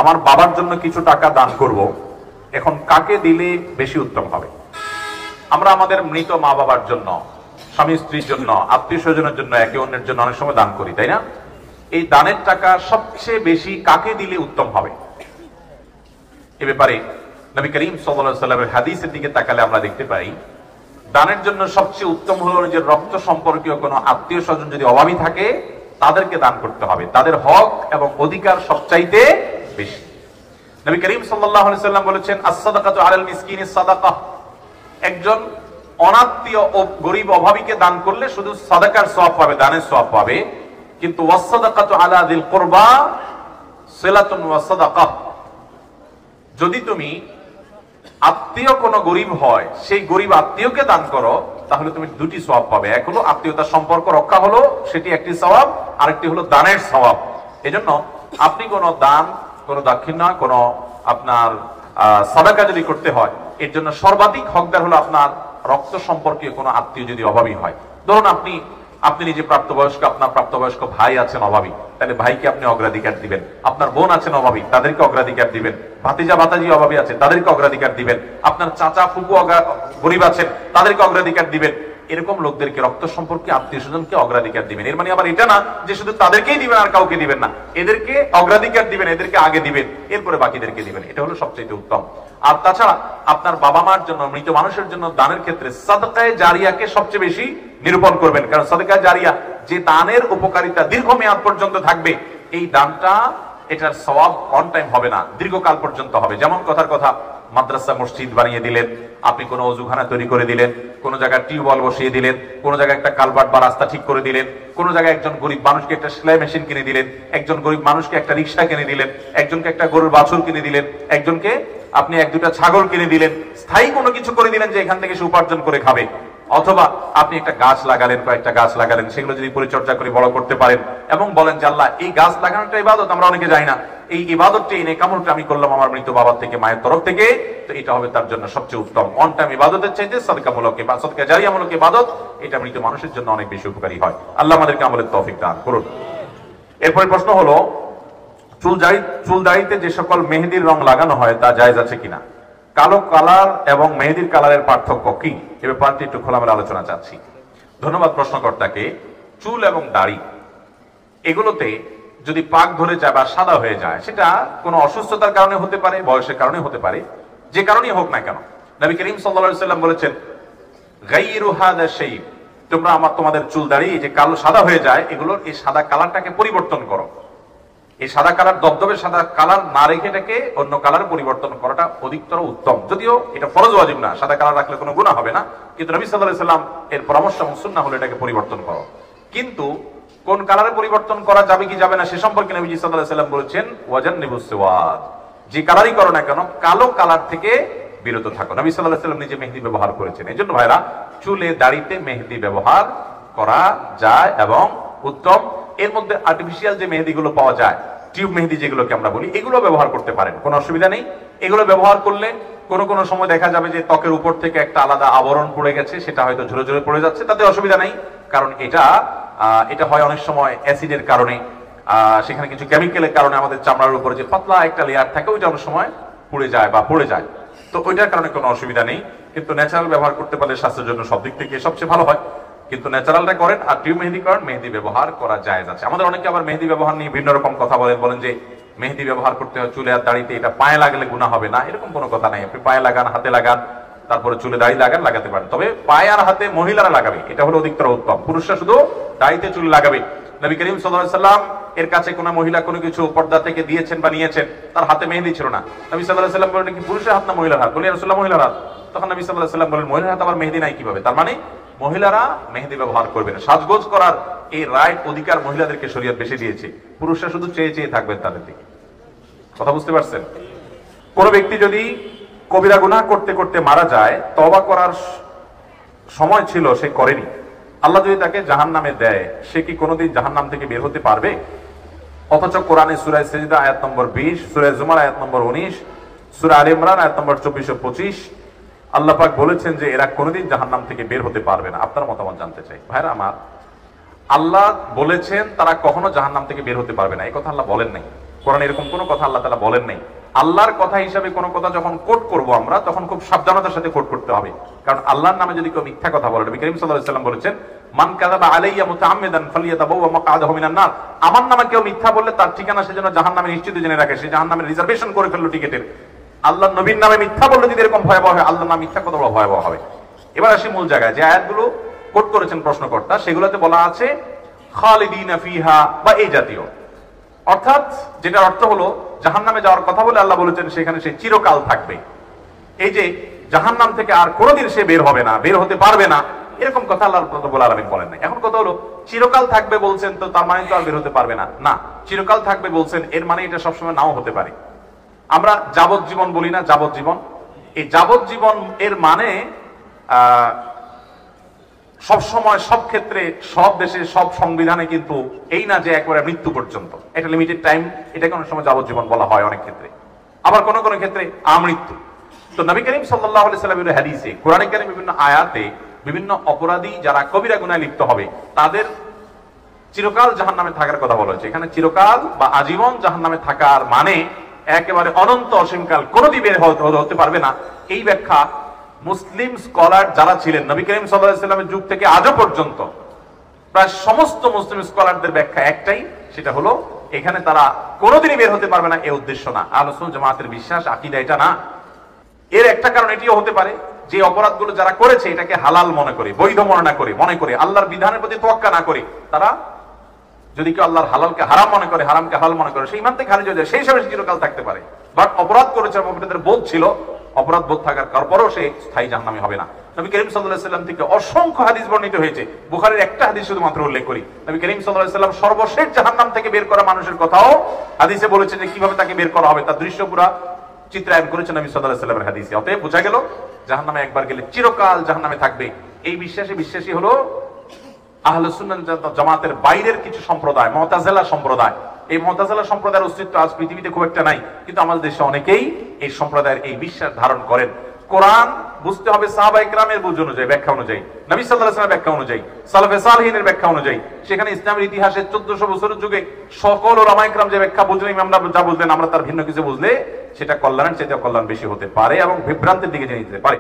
আমার বাবার জন্য কিছু টাকা দান করব, এখন কাকে দিলে বেশি উত্তম হবে? আমরা আমাদের মৃত মা বাবার জন্য, স্বামী স্ত্রীর জন্য, আত্মীয় স্বজনের জন্য, একে অন্যের জন্য অনেক সময় দান করি, তাই না? এই দানের টাকা সবচেয়ে বেশি কাকে দিলে উত্তম হবে? এ ব্যাপারে নবী করিম সাল্লাল্লাহু আলাইহি ওয়াসাল্লামের হাদিসের দিকে তাকালে আমরা দেখতে পাই, দানের জন্য সবচেয়ে উত্তম হলো যে রক্ত সম্পর্কীয় কোনো আত্মীয় স্বজন যদি অভাবী থাকে তাদেরকে দান করতে হবে, তাদের হক এবং অধিকার সবচাইতে বেশি। নবী করিম সাল্লাল্লাহু আলাইহি ওয়াসাল্লাম বলেছেন, আস-সাদাকাতু আলাল মিসকিনি সাদাকাহ। একজন অনাত্মীয় ও গরীব অভাবীকে দান করলে শুধু সাদাকার সওয়াব পাবে, দানের সওয়াব পাবে, কিন্তু ওয়াস-সাদাকাতু আলা যিল কুরবা সিলাতুন ওয়া সাদাকাহ। যদি তুমি আত্মীয় কোন গরিব হয়, সেই গরিব আত্মীয়কে দান করো, তাহলে তুমি দুটি সওয়াব পাবে। এক হলো আত্মীয়তার সম্পর্ক রক্ষা হলো, সেটি একটি সওয়াব, আরেকটি হলো দানের সওয়াব। এজন্য আপনি কোন দান, কোন দাক্ষিণা, কোন আপনার সাদাকা যদি করতে হয়, এর জন্য সর্বাধিক হকদার হলো আপনার রক্ত সম্পর্কীয় কোন আত্মীয় যদি অভাবী হয়। ধরুন আপনি নিজে প্রাপ্তবয়স্ক, আপনার প্রাপ্তবয়স্ক ভাই আছেন অভাবী, তাহলে ভাইকে আপনি অগ্রাধিকার দিবেন। আপনার বোন আছেন অভাবী, তাদেরকে অগ্রাধিকার দিবেন। ভাতিজা ভাতাজি অভাবী আছে, তাদেরকে অগ্রাধিকার দিবেন। আপনার চাচা ফুপু গরিব আছেন, তাদেরকে অগ্রাধিকার দিবেন। এরকম লোকদেরকে, রক্ত সম্পর্কে আত্মীয় স্বজনকে অগ্রাধিকার দিবেন। এর মানে আবার এটা না যে শুধু তাদেরকেই দিবেন আর কাউকে দিবেন না, এদেরকে অগ্রাধিকার দিবেন, এদেরকে আগে দিবেন, এরপরে বাকিদেরকে দিবেন। এটা হলো সবচেয়ে উত্তম। আর তাছাড়া আপনার বাবা মার জন্য, মৃত মানুষের জন্য দানের ক্ষেত্রে সাদকায়ে জারিয়াকে সবচেয়ে বেশি নিরূপণ করবেন। কারণ সাদকায়ে জারিয়া, যে দানের উপকারিতা দীর্ঘমেয়াদ পর্যন্ত থাকবে, এই দানটা, এটার সওয়াব অন টাইম হবে না, দীর্ঘকাল পর্যন্ত হবে। যেমন কথার কথা, মাদ্রাসা মসজিদ বানিয়ে দিলেন, আপনি কোনো অজুখানা তৈরি করে দিলেন, কোন জায়গায় টিউবওয়েল বসিয়ে দিলেন, কোন জায়গায় একটা কালভার্ট বা রাস্তা ঠিক করে দিলেন, কোন জায়গায় একজন গরিব মানুষকে একটা সেলাই মেশিন কিনে দিলেন, একজন গরিব মানুষকে একটা রিক্সা কিনে দিলেন, একজনকে একটা গরুর বাছুর কিনে দিলেন, একজনকে আপনি এক দুটা ছাগল কিনে দিলেন, স্থায়ী কোনো কিছু করে দিলেন যে এখান থেকে সে উপার্জন করে খাবে। অথবা আপনি একটা গাছ লাগালেন, কয়েকটা গাছ লাগালেন, সেগুলো যদি পরিচর্যা করে বড় করতে পারেন এবং বলেন যে আল্লাহ, এই গাছ লাগানোটা ইবাদত, আমরা অনেকে জানি না, এই ইবাদতটা, এই নেকামলটা আমি করলাম আমার মৃত বাবার থেকে, মায়ের তরফ থেকে, তো এটা হবে তার জন্য সবচেয়ে উত্তম। অন টাইম ইবাদতের চাইতে সাদকামূলক বা সাদকা জারিয়ামূলক ইবাদত, এটা মৃত মানুষের জন্য অনেক বেশি উপকারী হয়। আল্লাহ আমাদেরকে আমলের তৌফিক দান করুন। এরপরে প্রশ্ন হলো, চুল দাড়িতে যে সকল মেহেদির রং লাগানো হয় তা জায়েজ আছে কিনা? কালো কালার এবং মেহেদির কালারের পার্থক্য কি? এ ব্যাপারটি একটু খোলামেলা আলোচনা চাচ্ছি। ধন্যবাদ প্রশ্নকর্তাকে। চুল এবং দাড়ি এগুলোতে যদি পাক ধরে যায় বা সাদা হয়ে যায়, সেটা কোনো অসুস্থতার কারণে হতে পারে, বয়সের কারণে হতে পারে, যে কারণেই হোক না কেন। নবী করিম সাল্লাল্লাহু আলাইহি ওয়াসাল্লাম বলেছেন, গায়রু হাদা শাইব, তোমরা তোমাদের চুল দাড়ি যে কালো সাদা হয়ে যায়, এগুলোর এই সাদা কালারটাকে পরিবর্তন করো। এই সাদা কালার, দবদবে সাদা কালার না রেখে এটাকে অন্য কালারে পরিবর্তন করাটা অধিকতর উত্তম। যদিও এটা ফরজ ওয়াজিব না, সাদা কালার রাখলে কোনো গুনাহ হবে না, কিন্তু নবী সাল্লাল্লাহু আলাইহি ওয়াসাল্লাম এর পরামর্শ এবং সুন্নাহ হলো এটাকে পরিবর্তন করো। কিন্তু কোন কালারে পরিবর্তন করা যাবে কি যাবে না সে সম্পর্কে নবী সাল্লাল্লাহু আলাইহি ওয়াসাল্লাম বলেছেন, ওয়াজান্নিবুস সুওয়াদ, যে কালারই করো না কেন কালো কালার থেকে বিরত থাকো। নবী সাল্লাল্লাহু আলাইহি ওয়াসাল্লাম নিজে মেহেদি ব্যবহার করেছেন। এজন্য ভাইরা, চুলে দাড়িতে মেহেদি ব্যবহার করা যায় এবং উত্তম। এর মধ্যে আর্টিফিশিয়াল যে মেহেদিগুলো পাওয়া যায়, টিউব মেহেদি যেগুলোকে আমরা বলি, এগুলো ব্যবহার করতে পারেন, কোনো অসুবিধা নেই। এগুলো ব্যবহার করলে কোনো সময় দেখা যাবে যে ত্বকের উপর থেকে একটা আলাদা আবরণ পড়ে গেছে, সেটা হয়তো ঝরে ঝরে পড়ে যাচ্ছে, তাতে অসুবিধা নেই। কারণ এটা হয় অনেক সময় অ্যাসিডের কারণে, সেখানে কিছু কেমিক্যালের কারণে আমাদের চামড়ার উপরে যে পাতলা একটা লেয়ার থাকে, ওইটা অনেক সময় পুড়ে যায় বা পড়ে যায়, তো ওইটার কারণে কোনো অসুবিধা নেই। কিন্তু ন্যাচারাল ব্যবহার করতে পারলে স্বাস্থ্যের জন্য সব দিক থেকে সবচেয়ে ভালো হয়। কিন্তু ন্যাচারালটা করেন আর টিউব মেহেদি করেন, মেহেদি ব্যবহার করা জায়েজ আছে। আমাদের অনেকে আবার মেহেদি ব্যবহার নিয়ে ভিন্ন রকম কথা বলেন যে মেহেদি ব্যবহার করতে হয় চুলে আর দাড়িতে, এটা পায়ে লাগলে গুনাহ হবে না, এরকম কোনো কথা নাই। আপনি পায়ে লাগান, হাতে লাগান, তারপরে চুলে দাড়ি লাগান, লাগাতে পারেন। তবে পায়ে আর হাতে মহিলারা লাগাবে, এটা হলো অধিকতর উত্তম। পুরুষরা শুধু দাড়িতে চুলে লাগাবে। নবী করিম সাল্লাল্লাহু আলাইহি ওয়াসাল্লাম এর কাছে কোনো মহিলা কোনো কিছু পর্দা থেকে দিয়েছেন বা নিয়েছেন, তার হাতে মেহেদি ছিল না, নবী সাল্লাল্লাহু আলাইহি ওয়াসাল্লাম বলেন, কি পুরুষের হাত না মহিলার হাত? বলি, ইয়া রাসূলুল্লাহ, মহিলার হাত। তখন নবী সাল্লাল্লাহু আলাইহি ওয়াসাল্লাম বলেন, মহিলার হাত আবার মেহেদি নাই কিভাবে? তার মানে মহিলারা মেহেদি ব্যবহার করবেন। সাজগোজ করার এই রাইট, অধিকার মহিলাদেরকে শরীয়ত বেশি দিয়েছে, পুরুষরা শুধু চেয়ে চেয়ে থাকবেন তাদের দিকে। কথা বুঝতে পারছেন? কোন ব্যক্তি যদি কবিরা গুনাহ করতে করতে মারা যায়, তওবা করার সময় ছিল, সে করেনি, আল্লাহ যদি তাকে জাহান্নামে দেয়, সে কি কোনোদিন জাহান্নাম থেকে বের হতে পারবে? অথচ কোরআনে সূরা সিজদা আয়াত নম্বর 20, সূরা জুমার আয়াত নম্বর 19, সূরা আলে ইমরান আয়াত নম্বর 24 ও 25 আল্লাহ পাক বলেছেন যে এরা কোনোদিন জাহান্নাম থেকে বের হতে পারবে না। আপনার মতামত জানতে চাই। ভাইরা আমার, আল্লাহ বলেছেন তারা কখনো জাহান্নাম থেকে বের হতে পারবে না, এই কথা আল্লাহ বলেন নাই। কোরআনে এরকম কোনো কথা আল্লাহ তাআলা বলেন নাই। আল্লাহর কথা হিসাবে কোনো কথা যখন কোট করব আমরা, তখন খুব সাবধানতার সাথে কোট করতে হবে। কারণ আল্লাহর নামে যদি কেউ মিথ্যা কথা বলে, নবী করিম সাল্লাল্লাহু আলাইহি ওয়াসাল্লাম বলেছেন, মান কাযাবা আলাইয়া মুতাআম্মিদান ফালিয়াতাবাওয়া মাকআদাহু মিনান নার। আমার নামে কেউ মিথ্যা বললে তার ঠিকানা সে যেন জাহান্নামে নিশ্চিত জেনে রাখে, সে জাহান্নামে রিজার্ভেশন করে ফেললো টিকেটের। আল্লাহর নবীর নামে মিথ্যা বললে যদি এরকম ভয়াবহ হয়, আল্লাহর নামে মিথ্যা কত বড় ভয়াবহ হবে। এবার আসি মূল জায়গায়, যে আয়াতগুলো কোট করেছেন প্রশ্নকর্তা, সেগুলোতে বলা আছে খালিদিনা ফিহা বা এই জাতীয়, অর্থাৎ যেটার অর্থ হলো জাহান্নামে যাওয়ার কথা বলে আল্লাহ বলেছেন সেখানে সে চিরকাল থাকবে। এই যে জাহান্নাম থেকে আর কোনোদিন সে বের হবে না, বের হতে পারবে না, এরকম কথা আল্লাহ রাব্বুল আলামিন বলেন নাই। এখন কথা হলো, চিরকাল থাকবে বলছেন, তো তার মানে তো আর বের হতে পারবে না? না, চিরকাল থাকবে বলছেন, এর মানে এটা সবসময় নাও হতে পারে। আমরা যাবজ্জীবন বলি না, যাবজ্জীবন, এই যাবজ্জীবন এর মানে সব সময়, সব ক্ষেত্রে, সব দেশে, সব সংবিধানে কিন্তু এই না যে একবারে মৃত্যু পর্যন্ত, এটা লিমিটেড টাইম, এটাকে অনেক সময় যাবজ্জীবন বলা হয় অনেক ক্ষেত্রে, আবার কোন কোন ক্ষেত্রে আমৃত্যু। তো নবী করিম সাল্লাল্লাহু আলাইহি সাল্লামের হাদিসে, কোরআনে কারীম বিভিন্ন আয়াতে বিভিন্ন অপরাধী যারা কবিরা গুনাহে লিপ্ত হবে তাদের চিরকাল জাহান্নামে থাকার কথা বলা হয়েছে। এখানে চিরকাল বা আজীবন জাহান্নামে থাকার মানে একেবারে অনন্ত অসীমকাল কোনদিন বের হতে পারবে না। এই ব্যাখ্যা মুসলিম স্কলার যারা ছিলেন নবী করিম সাল্লাল্লাহু আলাইহি সাল্লামের যুগ থেকে আজও পর্যন্ত, প্রায় সমস্ত মুসলিম স্কলারদের ব্যাখ্যা একটাই, সেটা হলো এখানে তারা কোনোদিনই বের হতে পারবে না, এই উদ্দেশ্য না। আহলে সুন্নাত জামাতের বিশ্বাস, আকীদা এটা না। এর একটা কারণ এটিও হতে পারে যে অপরাধগুলো যারা করেছে এটাকে হালাল মনে করে, বৈধ মনে করে, আল্লাহর বিধানের প্রতি তোয়াক্কা না করে, তারা যদি কেউ আল্লাহর হালালকে হারাম মনে করে, হারামকে হালাল মনে করে, সেই ইমান থেকে খারিজ হয়ে যায়, সেই হিসাবে চিরকাল থাকতে পারে। বাট অপরাধ করেছে, অপরাধের বোধ ছিল, অপরাধ বোধ থাকার পরেও সে স্থায়ী জাহান্নামী হবে না। নবী করিম সাল্লাল্লাহু আলাইহি সাল্লাম থেকে অসংখ্য হাদিস বর্ণিত হয়েছে, বুখারীর একটা হাদিস শুধুমাত্র উল্লেখ করি। নবী করিম সাল্লাল্লাহু আলাইহি সাল্লাম সর্বশেষ জাহান্নাম থেকে বের করা মানুষের কথাও হাদিসে বলেছেন যে কিভাবে তাকে বের করা হবে, তার দৃশ্য পুরা চিত্রায়ন করেছেন নবী সাল্লাল্লাহু আলাইহি সাল্লামের হাদিসে। অতএব বোঝা গেল জাহান্নামে একবার গেলে চিরকাল জাহান্নামে থাকবে। এই বিশ্বাসী হলো আহলে সুন্নাত জামাতের বাইরের কিছু সম্প্রদায়, মুতাজিলা সম্প্রদায়। এই মুতাজিলা সম্প্রদায়ের অস্তিত্ব আজ পৃথিবীতে খুব একটা নাই, কিন্তু আমাদের দেশে অনেকেই এই সম্প্রদায়ের এই বিশ্বাস ধারণ করেন। কোরআন বুঝতে হবে সাহাবায়ে কেরামের বুঝ অনুযায়ী, ব্যাখ্যা অনুযায়ী, নবী সাল্লাল্লাহু আলাইহি ওয়াসাল্লামের ব্যাখ্যা অনুযায়ী, সালাফে সালেহিনের ব্যাখ্যা অনুযায়ী। সেখানে ইসলামের ইতিহাসে 1400 বছরের যুগে সকল উলামায়ে কেরাম যে ব্যাখ্যা বুঝলেন, ইমামরা যা বুঝলেন, আমরা তার ভিন্ন কিছু বুঝলে সেটা কল্যাণের চাইতে কল্যাণ বেশি হতে পারে এবং বিভ্রান্তির দিকে নিয়ে যেতে পারে।